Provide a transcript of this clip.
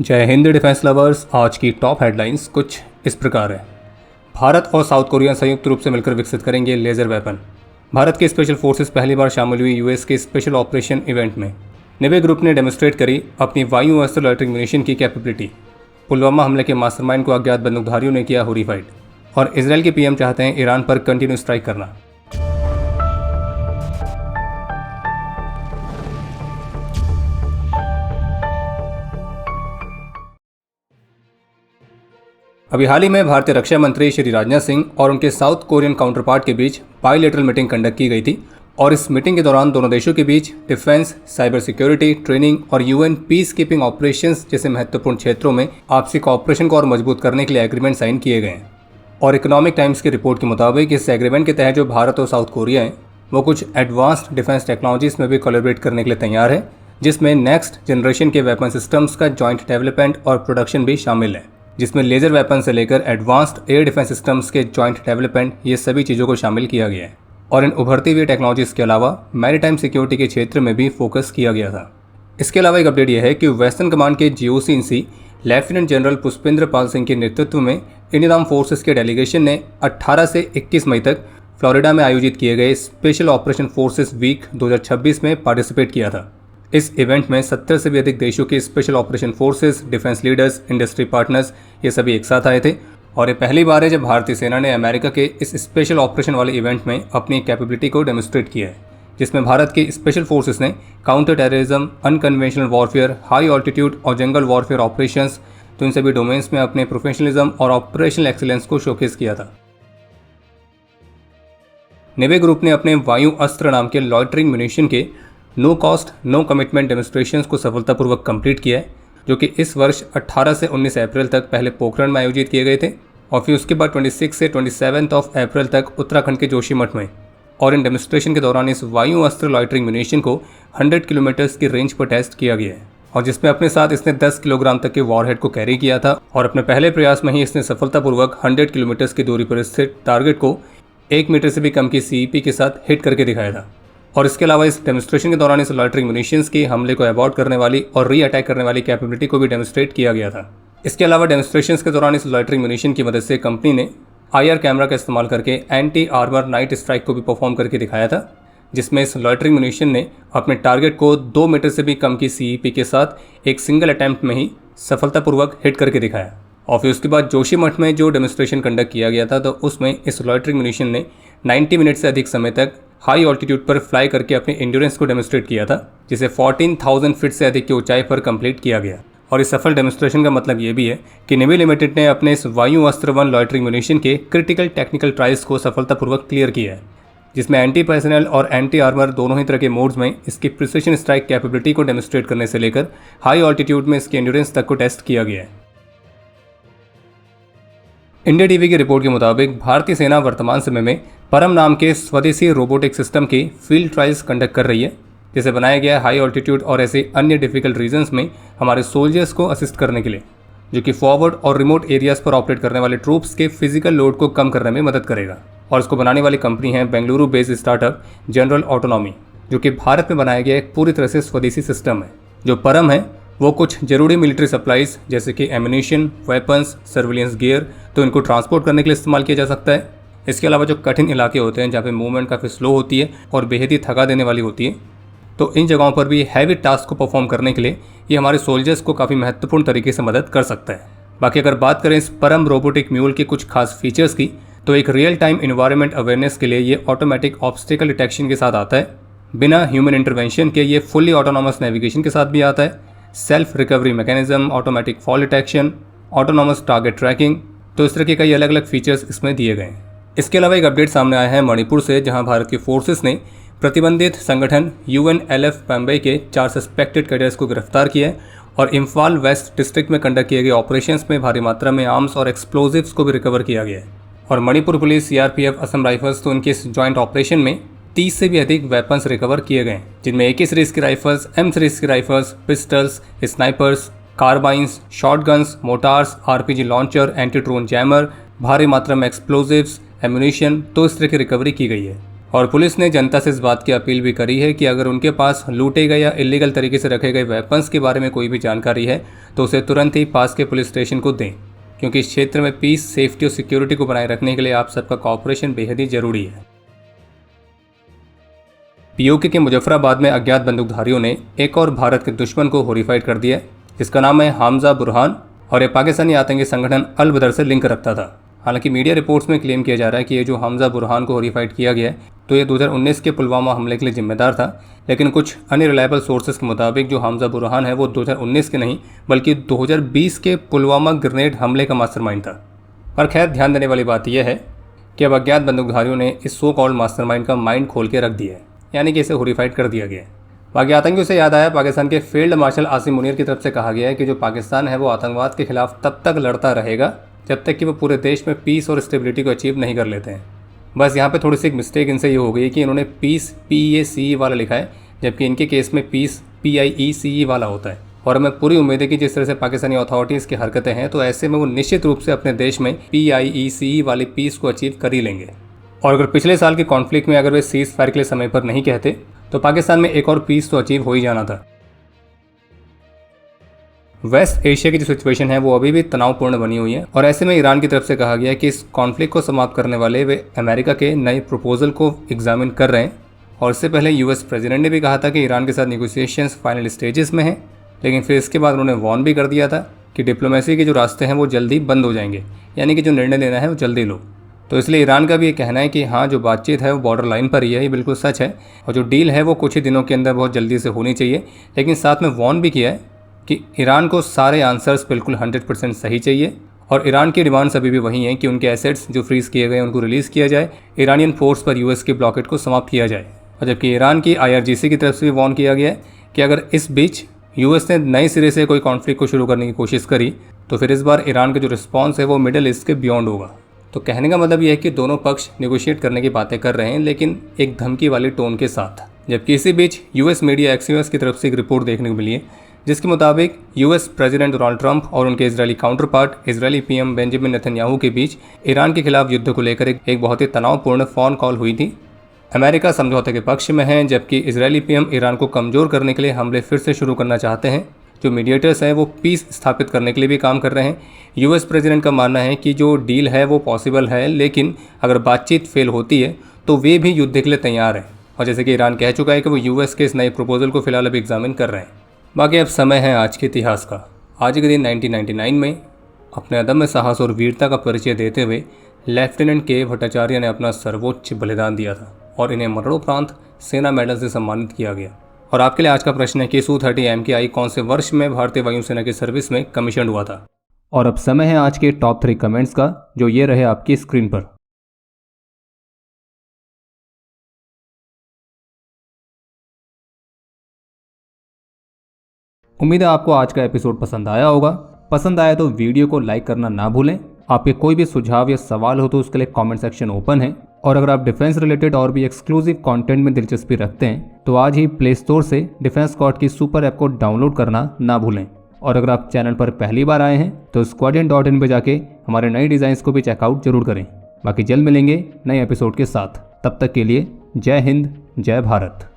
जय Hind defence lovers. आज की टॉप हेडलाइंस कुछ इस प्रकार है। भारत और साउथ कोरिया संयुक्त रूप से मिलकर विकसित करेंगे लेज़र वेपन। भारत के स्पेशल फोर्सेस पहली बार शामिल हुई यूएस के स्पेशल ऑपरेशन इवेंट में। नेवी ग्रुप ने डेमोस्ट्रेट करी अपनी वायु अस्त्र लॉयटरिंग म्यूनिशन की कैपेबिलिटी। पुलवामा हमले के मास्टरमाइंड को अज्ञात बंदूकधारियों ने किया हॉरिफाइड। और इजराइल के पीएम चाहते हैं ईरान पर कंटिन्यू स्ट्राइक करना। अभी हाल ही में भारतीय रक्षा मंत्री श्री राजनाथ सिंह और उनके साउथ कोरियन काउंटरपार्ट के बीच बायलैटरल मीटिंग कंडक्ट की गई थी और इस मीटिंग के दौरान दोनों देशों के बीच डिफेंस, साइबर सिक्योरिटी, ट्रेनिंग और यूएन पीस कीपिंग ऑपरेशंस जैसे महत्वपूर्ण क्षेत्रों में आपसी कॉपरेशन को और मजबूत करने के लिए एग्रीमेंट साइन किए गए हैं। और इकोनॉमिक टाइम्स की रिपोर्ट के मुताबिक इस एग्रीमेंट के तहत जो भारत और साउथ कोरिया हैं वो कुछ एडवांस्ड डिफेंस टेक्नोलॉजीज में भी कोलैबोरेट करने के लिए तैयार है, जिसमें नेक्स्ट जनरेशन के वेपन सिस्टम्स का जॉइंट डेवलपमेंट और प्रोडक्शन भी शामिल है, जिसमें लेज़र वेपन से लेकर एडवांस्ड एयर डिफेंस सिस्टम्स के जॉइंट डेवलपमेंट ये सभी चीज़ों को शामिल किया गया है। और इन उभरती हुई टेक्नोलॉजीज़ के अलावा मैरीटाइम सिक्योरिटी के क्षेत्र में भी फोकस किया गया था। इसके अलावा एक अपडेट यह है कि वेस्टर्न कमांड के GOC in C lieutenant general Pushpendra Pal Singh के नेतृत्व में इंडियन आर्म फोर्सेस के डेलीगेशन ने 18 से 21 मई तक फ्लोरिडा में आयोजित किए गए स्पेशल ऑपरेशन फोर्सेस वीक 2026 में पार्टिसिपेट किया था। इस इवेंट में 70 से भी अधिक देशों के special operation forces, defence leaders, industry partners ये सभी एक साथ आए थे। और ये पहली बार है जब भारतीय सेना ने अमेरिका के इस स्पेशल ऑपरेशन वाले इवेंट में अपनी कैपेबिलिटी को डेमोस्ट्रेट किया है, जिसमें भारत के स्पेशल फोर्सेस ने counter terrorism, unconventional warfare, high altitude और जंगल वॉरफेयर ऑपरेशंस, तो इन सभी डोमेन्स में अपने प्रोफेशनलिज्म और ऑपरेशनल एक्सीलेंस को शोकेस किया था। नेवी ग्रुप ने अपने वायु अस्त्र नाम के लॉयटरिंग म्यूनिशन के नो कॉस्ट नो कमिटमेंट डेमोस्ट्रेशंस को सफलतापूर्वक कंप्लीट किया है, जो कि इस वर्ष 18 से 19 अप्रैल तक पहले पोखरण में आयोजित किए गए थे और फिर उसके बाद 26 से 27 अप्रैल तक उत्तराखंड के जोशीमठ में। और इन डेमोस्ट्रेशन के दौरान इस वायु अस्त्र लॉयटरिंग म्यूनिशन को 100 किलोमीटर की रेंज पर टेस्ट किया गया है और जिसमें अपने साथ इसने 10 किलोग्राम तक के वॉरहेड को कैरी किया था और अपने पहले प्रयास में ही इसने सफलतापूर्वक 100 किलोमीटर की दूरी पर स्थित टारगेट को 1 मीटर से भी कम की सीईपी के साथ हिट करके दिखाया था। और इसके अलावा इस डेमोस्ट्रेशन के दौरान इस लॉयटरिंग म्यूनिशंस के हमले को अबॉर्ट करने वाली और री अटैक करने वाली कैपेबिलिटी को भी डेमोस्ट्रेट किया गया था। इसके अलावा डेमोस्ट्रेशंस के दौरान इस लॉयटरिंग म्यूनिशन की मदद से कंपनी ने आईआर कैमरा का इस्तेमाल करके एंटी आर्मर नाइट स्ट्राइक को भी परफॉर्म करके दिखाया था, जिसमें इस लॉयटरिंग म्यूनिशन ने अपने टारगेट को 2 मीटर से भी कम की सीईपी के साथ एक सिंगल अटैम्प्ट में ही सफलतापूर्वक हिट करके दिखाया। और फिर उसके बाद जोशीमठ में जो डेमोस्ट्रेशन कंडक्ट किया गया था तो उसमें इस लॉयटरिंग म्यूनिशन ने 90 मिनट से अधिक समय तक हाई ऑल्टीट्यूड पर फ्लाई करके अपने एंड्योरेंस को डेमोस्ट्रेट किया था, जिसे 14,000 फीट से अधिक की ऊंचाई पर कंप्लीट किया गया। और इस सफल डेमोस्ट्रेशन का मतलब ये भी है कि नेवी लिमिटेड ने अपने इस वायु अस्त्र 1 लॉयटरिंग म्यूनिशन के क्रिटिकल टेक्निकल ट्रायल्स को सफलतापूर्वक क्लियर किया है, जिसमें एंटी पर्सनल और एंटी आर्मर दोनों ही तरह के मोड्स में इसकी प्रिसिशन स्ट्राइक कैपेबिलिटी को डेमोस्ट्रेट करने से लेकर हाई ऑल्टीट्यूड में इसके एंड्योरेंस तक को टेस्ट किया गया है। इंडिया टीवी की रिपोर्ट के मुताबिक भारतीय सेना वर्तमान समय में परम नाम के स्वदेशी रोबोटिक सिस्टम के फील्ड ट्रायल्स कंडक्ट कर रही है, जिसे बनाया गया है हाई ऑल्टीट्यूड और ऐसे अन्य डिफिकल्ट रीजन्स में हमारे सोल्जर्स को असिस्ट करने के लिए, जो कि फॉरवर्ड और रिमोट एरियाज पर ऑपरेट करने वाले ट्रूप्स के फिजिकल लोड को कम करने में मदद करेगा। और इसको बनाने वाली कंपनी है Bengaluru based startup general autonomy, जो कि भारत में बनाया गया एक पूरी तरह से स्वदेशी सिस्टम है। जो परम है वो कुछ जरूरी मिलिट्री सप्लाईज जैसे कि एम्यूनिशन, वेपन्स, सर्विलियंस गियर, तो इनको ट्रांसपोर्ट करने के लिए इस्तेमाल किया जा सकता है। इसके अलावा जो कठिन इलाके होते हैं जहाँ पे मूवमेंट काफ़ी स्लो होती है और बेहद ही थका देने वाली होती है, तो इन जगहों पर भी हैवी टास्क को परफॉर्म करने के लिए ये हमारे सोल्जर्स को काफ़ी महत्वपूर्ण तरीके से मदद कर सकता है। बाकी अगर बात करें इस परम रोबोटिक म्यूल के कुछ खास फीचर्स की, तो एक रियल टाइम इन्वायरमेंट अवेयरनेस के लिए ये ऑटोमेटिक ऑब्स्टिकल डिटेक्शन के साथ आता है। बिना ह्यूमन इंटरवेंशन के ये फुल्ली ऑटोनॉमस नेविगेशन के साथ भी आता है। Self recovery mechanism, automatic fall detection, autonomous target tracking, तो इस तरह के कई अलग अलग फीचर्स इसमें दिए गए हैं। इसके अलावा एक अपडेट सामने आया है मणिपुर से, जहां भारत की फोर्सेस ने प्रतिबंधित संगठन UNLF बम्बई के 4 सस्पेक्टेड कैडर्स को गिरफ्तार किया है और इम्फाल वेस्ट डिस्ट्रिक्ट में कंडक्ट किए गए ऑपरेशंस में भारी मात्रा में आर्म्स और एक्सप्लोजिव्स को भी रिकवर किया गया है। और Manipur police, CRPF, Assam rifles, तो उनके इस जॉइंट ऑपरेशन में 30 से भी अधिक वेपन्स रिकवर किए गए, जिनमें AK सीरीज की राइफल्स, M सीरीज की rifles, pistols, snipers, carbines, shotguns, mortars, RPG launcher, anti drone jammer, भारी मात्रा में एक्सप्लोजिव्स, एम्यूनिशन, तो इस तरह की रिकवरी की गई है। और पुलिस ने जनता से इस बात की अपील भी करी है कि अगर उनके पास लूटे गए या इलीगल तरीके से रखे गए वेपन्स के बारे में कोई भी जानकारी है तो उसे तुरंत ही पास के पुलिस स्टेशन को दें, क्योंकि इस क्षेत्र में पीस, सेफ्टी और सिक्योरिटी को बनाए रखने के लिए आप सबका कॉपरेशन बेहद ही जरूरी है। पीओके के मुजफ्फराबाद में अज्ञात बंदूकधारियों ने एक और भारत के दुश्मन को हॉरिफाइड कर दिया, जिसका नाम है हमजा बुरहान, और ये पाकिस्तानी आतंकी संगठन अल बदर से लिंक रखता था। हालांकि मीडिया रिपोर्ट्स में क्लेम किया जा रहा है कि ये जो हमजा बुरहान को हॉरिफाइड किया गया है तो ये 2019 के पुलवामा हमले के लिए जिम्मेदार था, लेकिन कुछ अनरिलायबल सोर्सेज के मुताबिक जो हमजा बुरहान है वो 2019 के नहीं बल्कि 2020 के पुलवामा ग्रेनेड हमले का मास्टरमाइंड था। पर खैर, ध्यान देने वाली बात यह है कि अब अज्ञात बंदूकधारियों ने इस सो कॉल्ड मास्टरमाइंड का माइंड खोल के रख दिया है, यानी कि इसे हॉरिफाइड कर दिया गया है। बाकी आतंकियों से याद आया, पाकिस्तान के फील्ड मार्शल आसिम मुनीर की तरफ से कहा गया है कि जो पाकिस्तान है वो आतंकवाद के खिलाफ तब तक लड़ता रहेगा जब तक कि वो पूरे देश में पीस और स्टेबिलिटी को अचीव नहीं कर लेते हैं। बस यहाँ पे थोड़ी सी एक मिस्टेक इनसे ये हो गई है कि इन्होंने पीस PACE वाला लिखा है, जबकि इनके केस में पीस PIECE वाला होता है। और हमें पूरी उम्मीद है कि जिस तरह से पाकिस्तानी अथॉरिटीज़ की हरकतें हैं तो ऐसे में वो निश्चित रूप से अपने देश में PIECE वाली पीस को अचीव कर ही लेंगे। और अगर पिछले साल के कॉन्फ्लिक्ट में अगर वे सीज फायर के लिए समय पर नहीं कहते तो पाकिस्तान में एक और पीस तो अचीव हो ही जाना था। वेस्ट एशिया की जो सिचुएशन है वो अभी भी तनावपूर्ण बनी हुई है, और ऐसे में ईरान की तरफ से कहा गया है कि इस कॉन्फ्लिक्ट को समाप्त करने वाले वे अमेरिका के नए प्रपोजल को एग्जामिन कर रहे हैं। और इससे पहले US प्रेसिडेंट ने भी कहा था कि ईरान के साथ नेगोशिएशंस फाइनल स्टेजेस में हैं, लेकिन फिर इसके बाद उन्होंने वार्न भी कर दिया था कि डिप्लोमेसी के जो रास्ते हैं वो जल्दी बंद हो जाएंगे, यानी कि जो निर्णय लेना है वो जल्दी लो। तो इसलिए ईरान का भी ये कहना है कि हाँ, जो बातचीत है वो बॉर्डर लाइन पर ही है, ये बिल्कुल सच है, और जो डील है वो कुछ ही दिनों के अंदर बहुत जल्दी से होनी चाहिए। लेकिन साथ में वार्न भी किया है कि ईरान को सारे आंसर्स बिल्कुल 100% सही चाहिए, और ईरान की डिमांड्स अभी भी वही हैं कि उनके एसेट्स जो फ्रीज किए गए उनको रिलीज़ किया जाए, ईरानियन फोर्स पर US के ब्लॉकेट को समाप्त किया जाए। और जबकि ईरान की IRGC की तरफ से भी वार्न किया गया है कि अगर इस बीच US ने नए सिरे से कोई कॉन्फ्लिक्ट को शुरू करने की कोशिश करी तो फिर इस बार ईरान का जो रिस्पॉन्स है वो मिडिल ईस्ट के बियॉन्ड होगा। तो कहने का मतलब ये है कि दोनों पक्ष नेगोशिएट करने की बातें कर रहे हैं, लेकिन एक धमकी वाली टोन के साथ। जबकि इसी बीच US मीडिया एक्सियोस की तरफ से एक रिपोर्ट देखने को मिली है जिसके मुताबिक US प्रेसिडेंट डोनाल्ड ट्रंप और उनके Israeli counter part Israeli PM Benjamin Netanyahu के बीच ईरान के खिलाफ युद्ध को लेकर एक बहुत ही तनावपूर्ण फ़ोन कॉल हुई थी। अमेरिका समझौते के पक्ष में है, जबकि इजरायली PM ईरान को कमज़ोर करने के लिए हमले फिर से शुरू करना चाहते हैं। जो मीडिएटर्स हैं वो पीस स्थापित करने के लिए भी काम कर रहे हैं। US प्रेसिडेंट का मानना है कि जो डील है वो पॉसिबल है, लेकिन अगर बातचीत फेल होती है तो वे भी युद्ध के लिए तैयार हैं। और जैसे कि ईरान कह चुका है कि वो US के इस नए प्रपोजल को फिलहाल अभी एग्जामिन कर रहे हैं। बाकी अब समय है आज के इतिहास का। आज के दिन 1999 में अपने अदम्य साहस और वीरता का परिचय देते हुए लेफ्टिनेंट के भट्टाचार्य ने अपना सर्वोच्च बलिदान दिया था और इन्हें मरणोपरांत सेना मेडल से सम्मानित किया गया। और आपके लिए आज का प्रश्न है कि Su-30 MKI कौन से वर्ष में भारतीय वायुसेना की सर्विस में कमीशन हुआ था। और अब समय है आज के टॉप 3 कमेंट्स का, जो ये रहे आपकी स्क्रीन पर। उम्मीद है आपको आज का एपिसोड पसंद आया होगा। पसंद आया तो वीडियो को लाइक करना ना भूलें। आपके कोई भी सुझाव या सवाल हो तो उसके लिए कमेंट सेक्शन ओपन है। और अगर आप डिफेंस रिलेटेड और भी एक्सक्लूसिव कंटेंट में दिलचस्पी रखते हैं तो आज ही प्ले स्टोर से डिफेंस स्क्वाड की सुपर ऐप को डाउनलोड करना ना भूलें। और अगर आप चैनल पर पहली बार आए हैं तो squadron.in पे जाके हमारे नए डिज़ाइंस को भी चेकआउट जरूर करें। बाकी जल्द मिलेंगे नए एपिसोड के साथ। तब तक के लिए जय हिंद, जय भारत।